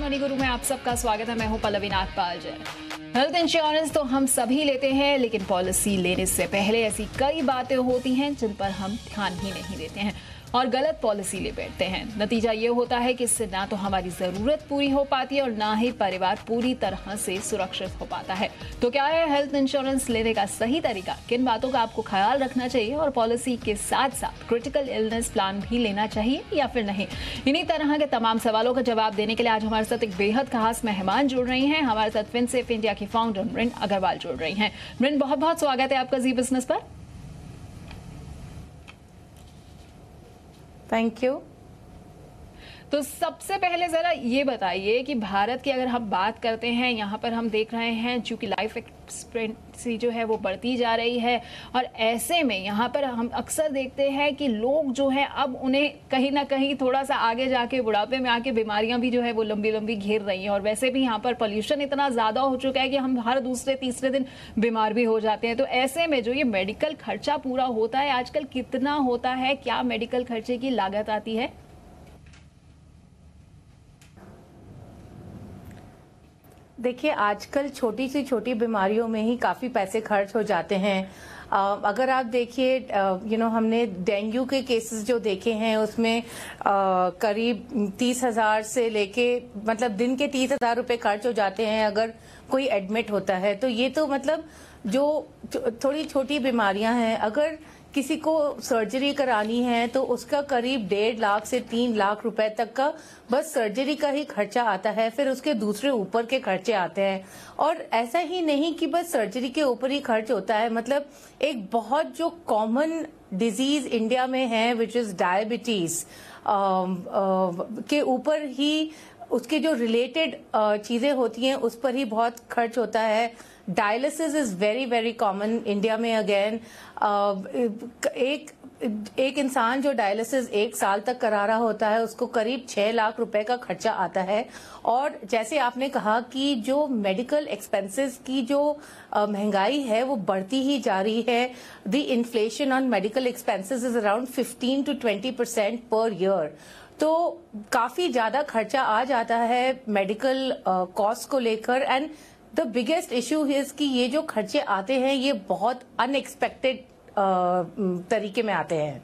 Money गुरु में आप सबका स्वागत है। मैं हूं पल्लवी नागपाल जैन। हेल्थ इंश्योरेंस तो हम सभी लेते हैं, लेकिन पॉलिसी लेने से पहले ऐसी कई बातें होती हैं जिन पर हम ध्यान ही नहीं देते हैं और गलत पॉलिसी ले बैठते हैं। नतीजा ये होता है कि इससे ना तो हमारी जरूरत पूरी हो पाती है और ना ही परिवार पूरी तरह से सुरक्षित हो पाता है। तो क्या है हेल्थ इंश्योरेंस लेने का सही तरीका, किन बातों का आपको ख्याल रखना चाहिए और पॉलिसी के साथ साथ क्रिटिकल इलनेस प्लान भी लेना चाहिए या फिर नहीं? इन्हीं तरह के तमाम सवालों का जवाब देने के लिए आज हमारे साथ एक बेहद खास मेहमान जुड़ रही हैं। हमारे साथ फिनसेफ इंडिया की फाउंडर मृण अग्रवाल जुड़ रही हैं। मृण, बहुत बहुत स्वागत है आपका जी बिजनेस पर। Thank you. तो सबसे पहले जरा ये बताइए कि भारत की अगर हम बात करते हैं, यहाँ पर हम देख रहे हैं चूंकि लाइफ एक्सपेक्टेंसी जो है वो बढ़ती जा रही है और ऐसे में यहाँ पर हम अक्सर देखते हैं कि लोग जो है अब उन्हें कहीं ना कहीं थोड़ा सा आगे जाके बुढ़ापे में आके बीमारियां भी जो है वो लंबी लंबी घेर रही हैं। और वैसे भी यहाँ पर पोल्यूशन इतना ज्यादा हो चुका है कि हम हर दूसरे तीसरे दिन बीमार भी हो जाते हैं। तो ऐसे में जो ये मेडिकल खर्चा पूरा होता है आजकल कितना होता है, क्या मेडिकल खर्चे की लागत आती है? देखिए, आजकल छोटी सी छोटी बीमारियों में ही काफ़ी पैसे खर्च हो जाते हैं। अगर आप देखिए हमने डेंगू के केसेस जो देखे हैं उसमें करीब 30,000 से लेके मतलब दिन के 30,000 रुपए खर्च हो जाते हैं अगर कोई एडमिट होता है। तो ये तो मतलब जो थोड़ी छोटी बीमारियां हैं, अगर किसी को सर्जरी करानी है तो उसका करीब 1.5 लाख से 3 लाख रुपए तक का बस सर्जरी का ही खर्चा आता है। फिर उसके दूसरे ऊपर के खर्चे आते हैं। और ऐसा ही नहीं कि बस सर्जरी के ऊपर ही खर्च होता है, मतलब एक बहुत जो कॉमन डिजीज इंडिया में है विच इज डायबिटीज के ऊपर ही उसके जो रिलेटेड चीजें होती हैं उस पर ही बहुत खर्च होता है। Dialysis is very very common India में। अगेन एक इंसान जो डायलिसिस 1 साल तक करा रहा होता है उसको करीब 6 लाख रुपए का खर्चा आता है। और जैसे आपने कहा कि जो मेडिकल एक्सपेंसेस की जो महंगाई है वो बढ़ती ही जा रही है। The inflation on medical expenses is around 15 to 20% per year. तो काफी ज्यादा खर्चा आ जाता है मेडिकल कॉस्ट को लेकर। And the biggest issue is कि ये जो खर्चे आते हैं ये बहुत अनएक्सपेक्टेड तरीके में आते हैं।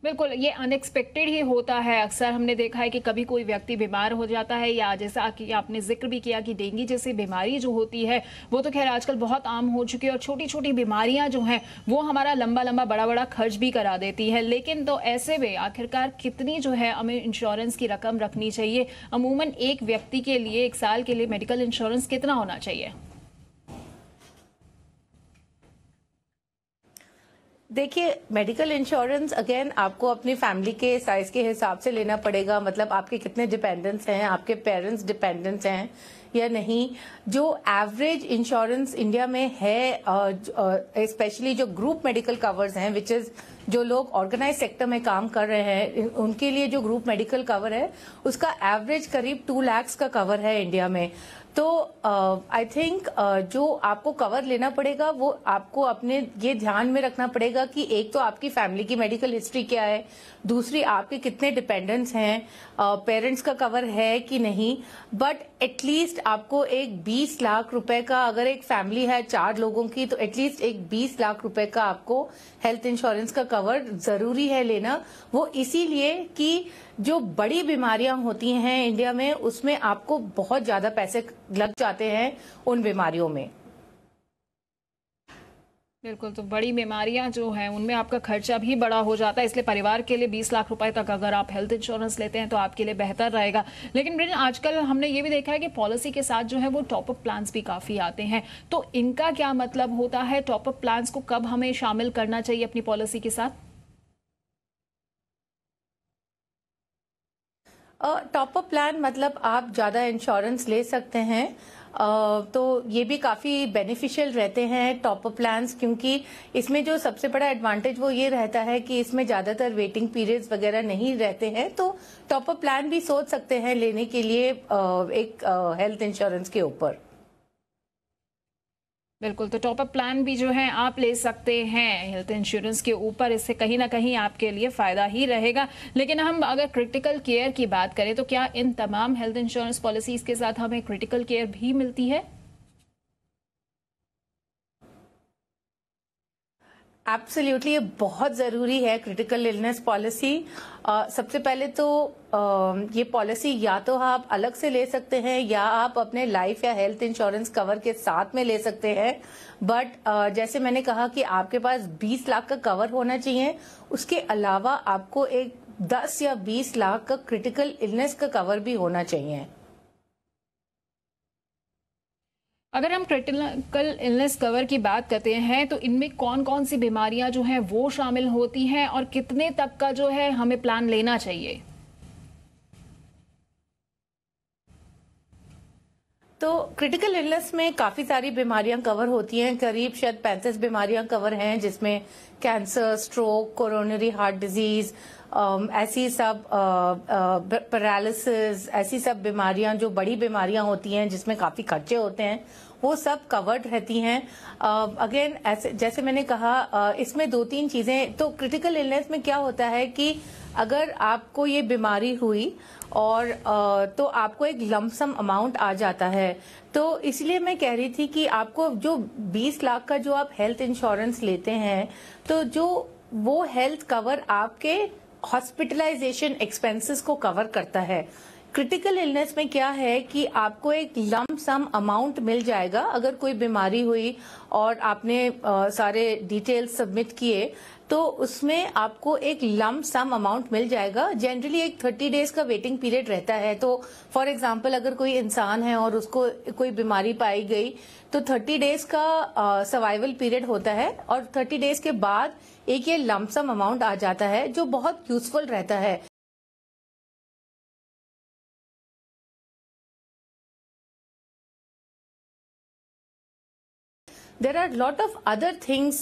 बिल्कुल, ये अनएक्सपेक्टेड ही होता है। अक्सर हमने देखा है कि कभी कोई व्यक्ति बीमार हो जाता है या जैसा कि आपने जिक्र भी किया कि डेंगू जैसी बीमारी जो होती है वो तो खैर आजकल बहुत आम हो चुकी है और छोटी छोटी बीमारियां जो हैं वो हमारा लंबा लंबा बड़ा बड़ा खर्च भी करा देती है। लेकिन तो ऐसे में आखिरकार कितनी जो है हमें इंश्योरेंस की रकम रखनी चाहिए? अमूमन एक व्यक्ति के लिए 1 साल के लिए मेडिकल इंश्योरेंस कितना होना चाहिए? देखिए, मेडिकल इंश्योरेंस अगेन आपको अपनी फैमिली के साइज के हिसाब से लेना पड़ेगा। मतलब आपके कितने डिपेंडेंट्स हैं, आपके पेरेंट्स डिपेंडेंट्स हैं या नहीं। जो एवरेज इंश्योरेंस इंडिया में है, स्पेशली जो ग्रुप मेडिकल कवर्स हैं, विच इज जो लोग ऑर्गेनाइज सेक्टर में काम कर रहे हैं उनके लिए जो ग्रुप मेडिकल कवर है उसका एवरेज करीब 2 लाख का कवर है इंडिया में। तो आई थिंक जो आपको कवर लेना पड़ेगा वो आपको अपने ये ध्यान में रखना पड़ेगा कि एक तो आपकी फैमिली की मेडिकल हिस्ट्री क्या है, दूसरी आपके कितने डिपेंडेंट्स हैं, पेरेंट्स का कवर है कि नहीं। बट एटलीस्ट आपको एक 20 लाख रुपए का, अगर एक फैमिली है 4 लोगों की, तो एटलीस्ट एक 20 लाख रुपए का आपको हेल्थ इंश्योरेंस का कवर जरूरी है लेना। वो इसीलिए कि जो बड़ी बीमारियां होती हैं इंडिया में उसमें आपको बहुत ज्यादा पैसे लग जाते हैं उन बीमारियों में। बिल्कुल, तो बड़ी बीमारियां जो हैं उनमें आपका खर्चा भी बड़ा हो जाता है, इसलिए परिवार के लिए 20 लाख रुपए तक अगर आप हेल्थ इंश्योरेंस लेते हैं तो आपके लिए बेहतर रहेगा। लेकिन आजकल हमने ये भी देखा है कि पॉलिसी के साथ जो है वो टॉपअप प्लान्स भी काफी आते हैं। तो इनका क्या मतलब होता है? टॉपअप प्लान्स को कब हमें शामिल करना चाहिए अपनी पॉलिसी के साथ? टॉपअप प्लान मतलब आप ज्यादा इंश्योरेंस ले सकते हैं। तो ये भी काफी बेनिफिशियल रहते हैं टॉपअप प्लान्स, क्योंकि इसमें जो सबसे बड़ा एडवांटेज वो ये रहता है कि इसमें ज्यादातर वेटिंग पीरियड्स वगैरह नहीं रहते हैं। तो टॉपअप प्लान भी सोच सकते हैं लेने के लिए एक हेल्थ इंश्योरेंस के ऊपर। बिल्कुल, तो टॉप अप प्लान भी जो है आप ले सकते हैं हेल्थ इंश्योरेंस के ऊपर, इससे कहीं ना कहीं आपके लिए फ़ायदा ही रहेगा। लेकिन हम अगर क्रिटिकल केयर की बात करें तो क्या इन तमाम हेल्थ इंश्योरेंस पॉलिसीज़ के साथ हमें क्रिटिकल केयर भी मिलती है? एब्सोल्युटली, ये बहुत ज़रूरी है क्रिटिकल इलनेस पॉलिसी। सबसे पहले तो ये पॉलिसी या तो आप अलग से ले सकते हैं या आप अपने लाइफ या हेल्थ इंश्योरेंस कवर के साथ में ले सकते हैं। बट जैसे मैंने कहा कि आपके पास 20 लाख का कवर होना चाहिए, उसके अलावा आपको एक 10 या 20 लाख का क्रिटिकल इलनेस का कवर भी होना चाहिए। अगर हम क्रिटिकल इलनेस कवर की बात करते हैं तो इनमें कौन कौन सी बीमारियां जो हैं वो शामिल होती हैं और कितने तक का जो है हमें प्लान लेना चाहिए? तो क्रिटिकल इलनेस में काफी सारी बीमारियां कवर होती हैं, करीब शायद 35 बीमारियां कवर हैं, जिसमें cancer, stroke, coronary heart disease, ऐसी सब पैरालिसिस, ऐसी सब बीमारियां जो बड़ी बीमारियां होती हैं जिसमें काफी खर्चे होते हैं, वो सब कवर्ड रहती हैं। अगेन ऐसे जैसे मैंने कहा, इसमें दो तीन चीजें, तो क्रिटिकल इलनेस में क्या होता है कि अगर आपको ये बीमारी हुई और तो आपको एक लमसम अमाउंट आ जाता है। तो इसलिए मैं कह रही थी कि आपको जो 20 लाख का जो आप हेल्थ इंश्योरेंस लेते हैं, तो जो वो हेल्थ कवर आपके हॉस्पिटलाइजेशन एक्सपेंसेस को कवर करता है। क्रिटिकल इलनेस में क्या है कि आपको एक लम सम अमाउंट मिल जाएगा अगर कोई बीमारी हुई और आपने सारे डिटेल्स सबमिट किए, तो उसमें आपको एक लम सम अमाउंट मिल जाएगा। जनरली एक 30 डेज का वेटिंग पीरियड रहता है। तो फॉर एग्जांपल अगर कोई इंसान है और उसको कोई बीमारी पाई गई, तो 30 डेज का सर्वाइवल पीरियड होता है और 30 डेज के बाद एक ये लम सम अमाउंट आ जाता है, जो बहुत यूजफुल रहता है। There are lot of other things,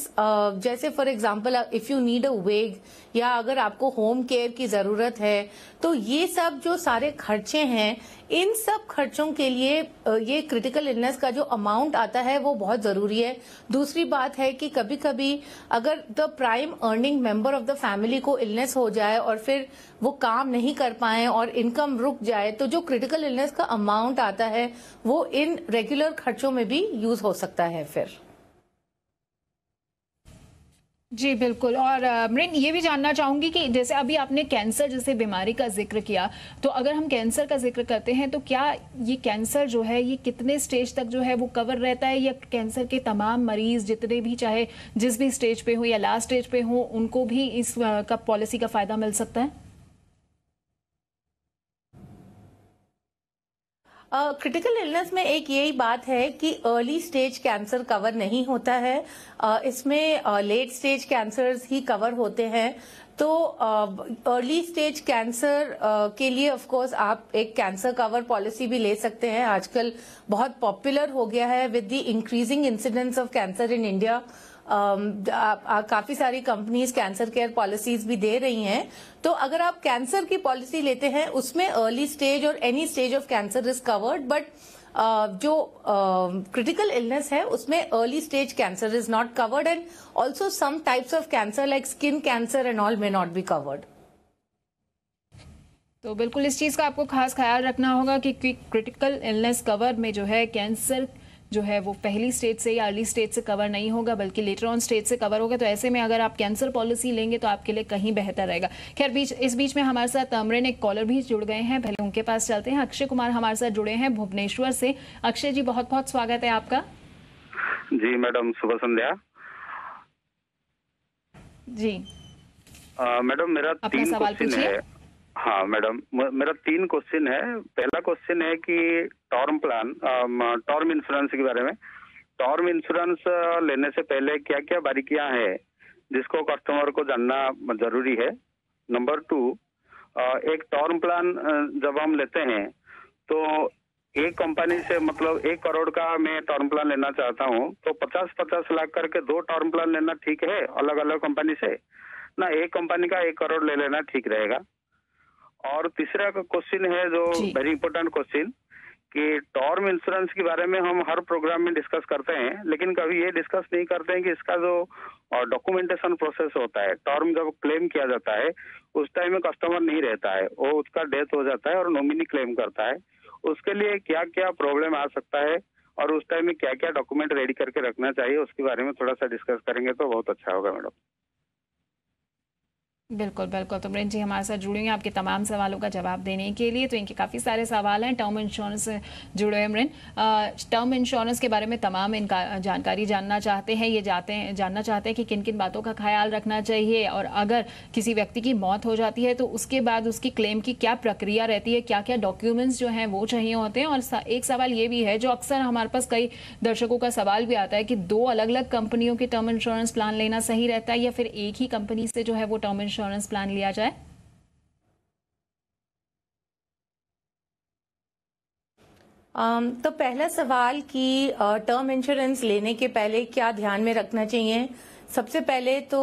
जैसे for example if you need a veg, या अगर आपको होम केयर की जरूरत है, तो ये सब जो सारे खर्चे हैं, इन सब खर्चों के लिए ये क्रिटिकल इलनेस का जो अमाउंट आता है वो बहुत जरूरी है। दूसरी बात है कि कभी कभी अगर the prime earning member of the family को इलनेस हो जाए और फिर वो काम नहीं कर पाए और इनकम रुक जाए, तो जो क्रिटिकल इलनेस का अमाउंट आता है वो इन रेगुलर खर्चों में भी यूज हो सकता है फिर। जी बिल्कुल। और मृन, ये भी जानना चाहूंगी कि जैसे अभी आपने कैंसर जैसे बीमारी का जिक्र किया, तो अगर हम कैंसर का जिक्र करते हैं तो क्या ये कैंसर जो है ये कितने स्टेज तक जो है वो कवर रहता है, या कैंसर के तमाम मरीज जितने भी, चाहे जिस भी स्टेज पे हो या लास्ट स्टेज पे हो, उनको भी इस का पॉलिसी का फायदा मिल सकता है? क्रिटिकल इलनेस में एक यही बात है कि अर्ली स्टेज कैंसर कवर नहीं होता है, इसमें लेट स्टेज कैंसर्स ही कवर होते हैं। तो अर्ली स्टेज कैंसर के लिए ऑफ कोर्स आप एक कैंसर कवर पॉलिसी भी ले सकते हैं। आजकल बहुत पॉपुलर हो गया है with the increasing incidence of cancer in India. काफी सारी कंपनीज कैंसर केयर पॉलिसीज भी दे रही हैं। तो अगर आप कैंसर की पॉलिसी लेते हैं, उसमें अर्ली स्टेज और any stage of cancer is covered, but जो क्रिटिकल इलनेस है उसमें early stage cancer is not covered, and also some types of cancer like skin cancer and all may not be covered. तो बिल्कुल इस चीज़ का आपको खास ख्याल रखना होगा कि क्रिटिकल इलनेस कवर में जो है कैंसर जो है वो पहली स्टेज से या अर्ली स्टेज से कवर नहीं होगा, बल्कि लेटर ऑन स्टेज से कवर होगा। तो ऐसे में अगर आप कैंसर पॉलिसी लेंगे तो आपके लिए कहीं बेहतर रहेगा। खैर, इस बीच में हमारे साथ अमृन एक कॉलर भी जुड़ गए हैं, पहले उनके पास चलते हैं। अक्षय कुमार हमारे साथ जुड़े हैं भुवनेश्वर से। अक्षय जी, बहुत बहुत स्वागत है आपका। जी मैडम, शुभ संध्या। जी मैडम, मेरा अपना 3 सवाल क्वेश्चन पूछिए। है। हाँ मैडम, मेरा 3 क्वेश्चन है। पहला क्वेश्चन है कि टर्म प्लान, टर्म इंश्योरेंस के बारे में। टर्म इंश्योरेंस लेने से पहले क्या क्या बारीकियां हैं जिसको कस्टमर को जानना जरूरी है। नंबर 2, एक टर्म प्लान जब हम लेते हैं तो एक कंपनी से, मतलब 1 करोड़ का मैं टर्म प्लान लेना चाहता हूँ, तो 50-50 लाख करके 2 टर्म प्लान लेना ठीक है अलग अलग कंपनी से, ना एक कंपनी का 1 करोड़ ले लेना ठीक रहेगा? और तीसरा क्वेश्चन है जो वेरी इंपॉर्टेंट क्वेश्चन, कि टर्म इंश्योरेंस के बारे में हम हर प्रोग्राम में डिस्कस करते हैं, लेकिन कभी ये डिस्कस नहीं करते हैं कि इसका जो डॉक्यूमेंटेशन प्रोसेस होता है, टर्म जब क्लेम किया जाता है उस टाइम में कस्टमर नहीं रहता है, वो उसका डेथ हो जाता है और नॉमिनी क्लेम करता है, उसके लिए क्या क्या प्रॉब्लम आ सकता है और उस टाइम में क्या क्या डॉक्यूमेंट रेडी करके रखना चाहिए, उसके बारे में थोड़ा सा डिस्कस करेंगे तो बहुत अच्छा होगा मैडम। बिल्कुल बिल्कुल। तो मृन जी हमारे साथ जुड़ी हुई हैं आपके तमाम सवालों का जवाब देने के लिए। तो इनके काफ़ी सारे सवाल हैं टर्म इंश्योरेंस से जुड़े हुए। मृन, टर्म इंश्योरेंस के बारे में तमाम इनका जानकारी जानना चाहते हैं। ये जानना चाहते हैं कि किन किन बातों का ख्याल रखना चाहिए और अगर किसी व्यक्ति की मौत हो जाती है तो उसके बाद उसकी क्लेम की क्या प्रक्रिया रहती है, क्या क्या डॉक्यूमेंट्स जो हैं वो चाहिए होते हैं। और एक सवाल ये भी है जो अक्सर हमारे पास कई दर्शकों का सवाल भी आता है कि 2 अलग अलग कंपनियों के टर्म इंश्योरेंस प्लान लेना सही रहता है या फिर एक ही कंपनी से जो है वो टर्म इंश्योरेंस प्लान लिया जाए। तो पहला सवाल कि टर्म इंश्योरेंस लेने के पहले क्या ध्यान में रखना चाहिए। सबसे पहले तो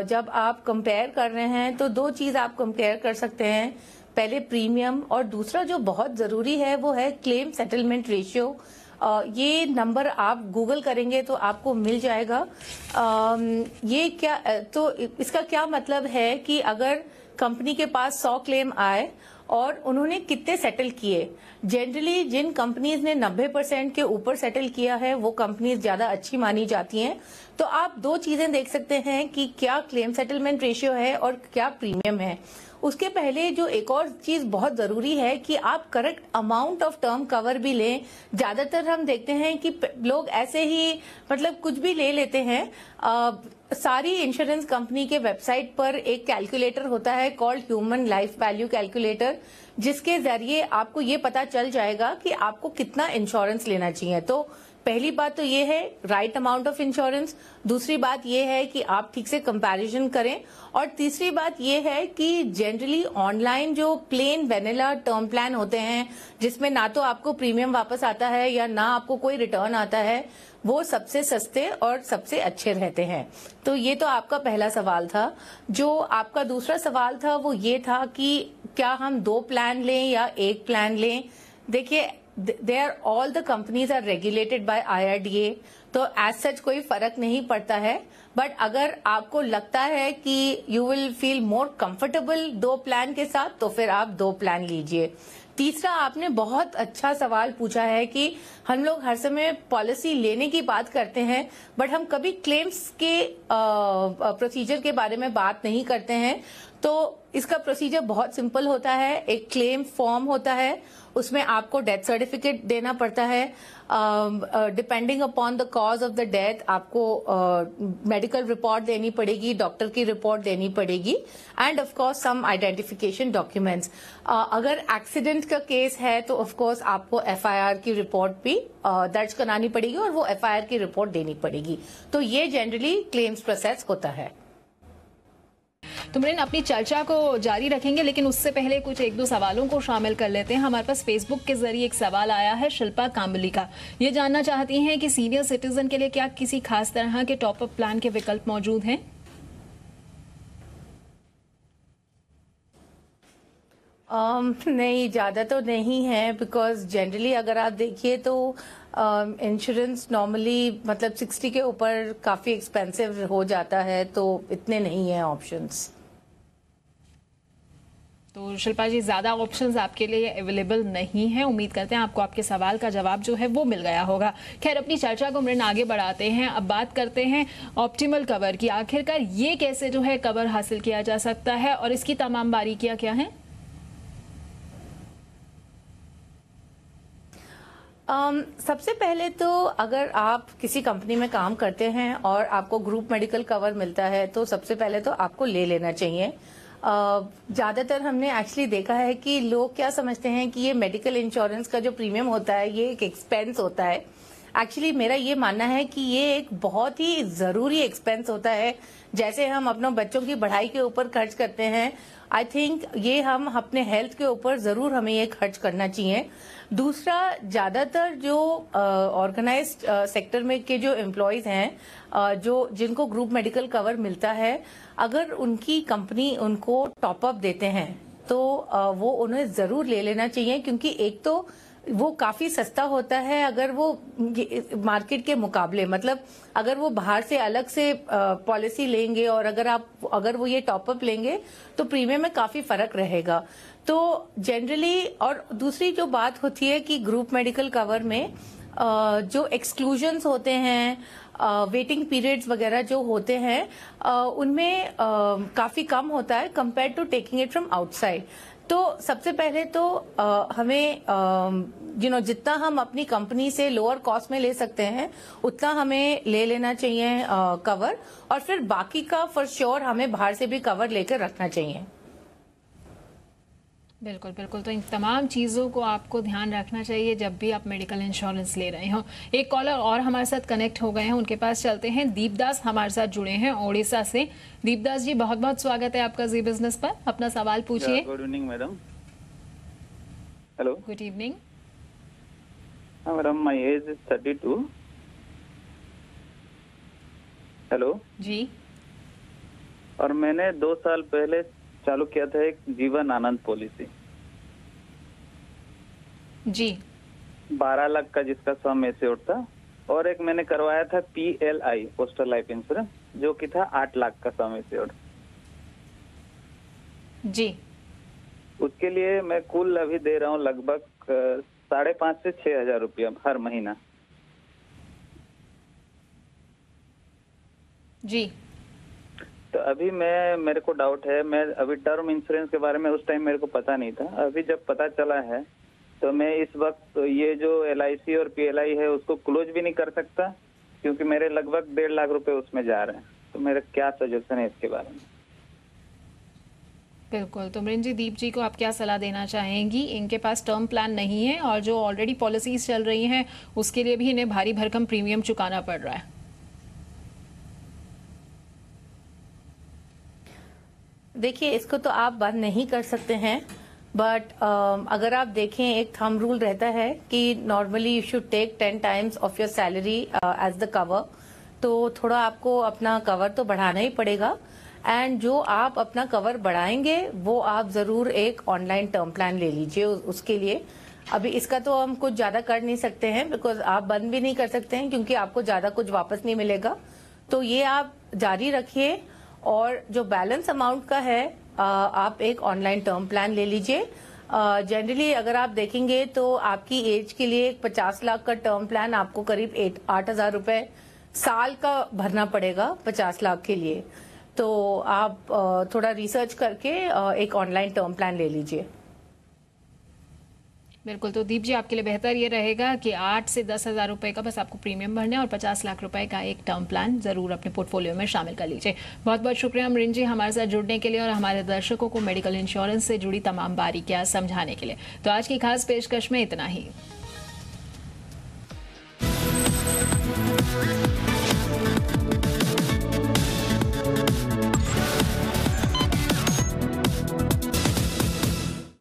जब आप कंपेयर कर रहे हैं तो 2 चीज आप कंपेयर कर सकते हैं, पहले प्रीमियम और दूसरा जो बहुत जरूरी है वो है क्लेम सेटलमेंट रेशियो। ये नंबर आप गूगल करेंगे तो आपको मिल जाएगा। ये क्या तो इसका क्या मतलब है कि अगर कंपनी के पास 100 क्लेम आए और उन्होंने कितने सेटल किए। जनरली जिन कंपनीज ने 90% के ऊपर सेटल किया है वो कंपनीज ज्यादा अच्छी मानी जाती हैं। तो आप 2 चीजें देख सकते हैं कि क्या क्लेम सेटलमेंट रेशियो है और क्या प्रीमियम है। उसके पहले जो एक और चीज बहुत जरूरी है कि आप correct amount of term cover भी लें। ज्यादातर हम देखते हैं कि लोग ऐसे ही मतलब कुछ भी ले लेते हैं। सारी इंश्योरेंस कंपनी के वेबसाइट पर एक कैलकुलेटर होता है called human life value calculator, जिसके जरिए आपको ये पता चल जाएगा कि आपको कितना इंश्योरेंस लेना चाहिए। तो पहली बात तो ये है राइट अमाउंट ऑफ इंश्योरेंस, दूसरी बात ये है कि आप ठीक से कंपैरिजन करें और तीसरी बात ये है कि जनरली ऑनलाइन जो प्लेन वेनिला टर्म प्लान होते हैं जिसमें ना तो आपको प्रीमियम वापस आता है या ना आपको कोई रिटर्न आता है, वो सबसे सस्ते और सबसे अच्छे रहते हैं। तो ये तो आपका पहला सवाल था। जो आपका दूसरा सवाल था वो ये था कि क्या हम 2 प्लान लें या 1 प्लान लें। देखिए all the companies are regulated by IRDA, तो एज सच कोई फर्क नहीं पड़ता है। बट अगर आपको लगता है कि you will feel more comfortable 2 plan के साथ तो फिर आप 2 प्लान लीजिए। तीसरा, आपने बहुत अच्छा सवाल पूछा है कि हम लोग हर समय पॉलिसी लेने की बात करते हैं बट हम कभी क्लेम्स के प्रोसीजर के बारे में बात नहीं करते हैं। तो इसका प्रोसीजर बहुत सिंपल होता है। एक क्लेम फॉर्म होता है, उसमें आपको डेथ सर्टिफिकेट देना पड़ता है। Depending upon the cause of the death आपको मेडिकल रिपोर्ट देनी पड़ेगी, डॉक्टर की रिपोर्ट देनी पड़ेगी and of course some identification documents. अगर एक्सीडेंट का केस है तो ऑफ कोर्स आपको FIR की रिपोर्ट भी दर्ज करानी पड़ेगी और वो FIR की रिपोर्ट देनी पड़ेगी। तो ये जनरली क्लेम्स प्रोसेस होता है। तो मृन, अपनी चर्चा को जारी रखेंगे लेकिन उससे पहले कुछ 1-2 सवालों को शामिल कर लेते हैं। हमारे पास फेसबुक के जरिए एक सवाल आया है शिल्पा कांबली का। ये जानना चाहती हैं कि सीनियर सिटीजन के लिए क्या किसी खास तरह के टॉप अप प्लान के विकल्प मौजूद हैं। नहीं, ज्यादा तो नहीं है बिकॉज जनरली अगर आप देखिए तो इंश्योरेंस नॉर्मली मतलब 60 के ऊपर काफी एक्सपेंसिव हो जाता है, तो इतने नहीं है ऑप्शंस। तो शिल्पा जी, ज्यादा ऑप्शंस आपके लिए अवेलेबल नहीं है। उम्मीद करते हैं आपको आपके सवाल का जवाब जो है वो मिल गया होगा। खैर, अपनी चर्चा को मृन आगे बढ़ाते हैं। अब बात करते हैं ऑप्टिमल कवर की। आखिरकार ये कैसे जो है कवर हासिल किया जा सकता है और इसकी तमाम बारीकियां क्या हैं? सबसे पहले तो अगर आप किसी कंपनी में काम करते हैं और आपको ग्रुप मेडिकल कवर मिलता है तो सबसे पहले तो आपको ले लेना चाहिए। ज्यादातर हमने एक्चुअली देखा है कि लोग क्या समझते हैं कि ये मेडिकल इंश्योरेंस का जो प्रीमियम होता है ये एक एक्सपेंस होता है। एक्चुअली मेरा ये मानना है कि ये एक बहुत ही जरूरी एक्सपेंस होता है। जैसे हम अपने बच्चों की पढ़ाई के ऊपर खर्च करते हैं, आई थिंक ये हम अपने हेल्थ के ऊपर जरूर हमें ये खर्च करना चाहिए। दूसरा, ज्यादातर जो ऑर्गेनाइज्ड सेक्टर में के जो एम्प्लॉयज हैं जो जिनको ग्रुप मेडिकल कवर मिलता है, अगर उनकी कंपनी उनको टॉप अप देते हैं तो वो उन्हें जरूर ले लेना चाहिए। क्योंकि एक तो वो काफी सस्ता होता है अगर वो मार्केट के मुकाबले, मतलब अगर वो बाहर से अलग से पॉलिसी लेंगे और अगर वो ये टॉपअप लेंगे तो प्रीमियम में काफी फर्क रहेगा। तो जनरली, और दूसरी जो बात होती है कि ग्रुप मेडिकल कवर में जो एक्सक्लूजन्स होते हैं, वेटिंग पीरियड्स वगैरह जो होते हैं, उनमें काफी कम होता है compare to taking it from outside. तो सबसे पहले तो हमें जितना हम अपनी कंपनी से लोअर कॉस्ट में ले सकते हैं उतना हमें ले लेना चाहिए कवर, और फिर बाकी का फॉर श्योर हमें बाहर से भी कवर लेकर रखना चाहिए। बिल्कुल बिल्कुल, तो इन तमाम चीज़ों को आपको ध्यान रखना चाहिए जब भी आप मेडिकल इंश्योरेंस ले रहे हो। एक कॉलर और हमारे साथ कनेक्ट हो गए हैं, उनके पास चलते हैं। दीपदास हमारे साथ जुड़े हैं ओडिशा से। दीपदास जी, बहुत बहुत स्वागत है आपका जी बिजनेस पर, अपना सवाल पूछिए। Good evening madam. Hello, good evening. हाँ madam, my age is 32। Hello ji. और मैंने 2 साल पहले चालू किया था एक जीवन आनंद पॉलिसी जी, 12 लाख का, जिसका सम एश्योर्ड था, और एक मैंने करवाया था PLI पोस्टल लाइफ इंश्योरेंस, जो कि था 8 लाख का सम एश्योर्ड। जी, उसके लिए मैं कुल अभी दे रहा हूँ लगभग 5,500 से 6,000 रुपया हर महीना। जी। तो अभी मेरे को डाउट है, मैं अभी टर्म इंश्योरेंस के बारे में उस टाइम मेरे को पता नहीं था, अभी जब पता चला है तो मैं इस वक्त ये जो LIC और PLI है उसको क्लोज भी नहीं कर सकता, क्योंकि मेरे लगभग 1.5 लाख रुपए उसमें जा रहे हैं। तो मेरा क्या सजेशन है इसके बारे में? बिल्कुल, तो मृंजी दीप जी को आप क्या सलाह देना चाहेंगी? इनके पास टर्म प्लान नहीं है और जो ऑलरेडी पॉलिसीज चल रही हैं उसके लिए भी इन्हें भारी भरकम प्रीमियम चुकाना पड़ रहा है। देखिए, इसको तो आप बंद नहीं कर सकते हैं, बट अगर आप देखें, एक थंब रूल रहता है कि normally you should take 10 times of your salary as the cover. तो थोड़ा आपको अपना कवर तो बढ़ाना ही पड़ेगा, एंड जो आप अपना कवर बढ़ाएंगे वो आप जरूर एक ऑनलाइन टर्म प्लान ले लीजिए उसके लिए। अभी इसका तो हम कुछ ज्यादा कर नहीं सकते हैं, बिकॉज आप बंद भी नहीं कर सकते हैं क्योंकि आपको ज्यादा कुछ वापस नहीं मिलेगा। तो ये आप जारी रखिए, और जो बैलेंस अमाउंट का है आप एक ऑनलाइन टर्म प्लान ले लीजिए। जनरली अगर आप देखेंगे तो आपकी एज के लिए 50 लाख का टर्म प्लान आपको करीब 8,000 रुपए साल का भरना पड़ेगा 50 लाख के लिए। तो आप थोड़ा रिसर्च करके एक ऑनलाइन टर्म प्लान ले लीजिए। बिल्कुल, तो दीप जी आपके लिए बेहतर ये रहेगा कि 8 से 10,000 रुपए का बस आपको प्रीमियम भरना है और 50 लाख रुपए का एक टर्म प्लान जरूर अपने पोर्टफोलियो में शामिल कर लीजिए। बहुत बहुत शुक्रिया मृन जी हमारे साथ जुड़ने के लिए और हमारे दर्शकों को मेडिकल इंश्योरेंस से जुड़ी तमाम बारीकियां समझाने के लिए। तो आज की खास पेशकश में इतना ही।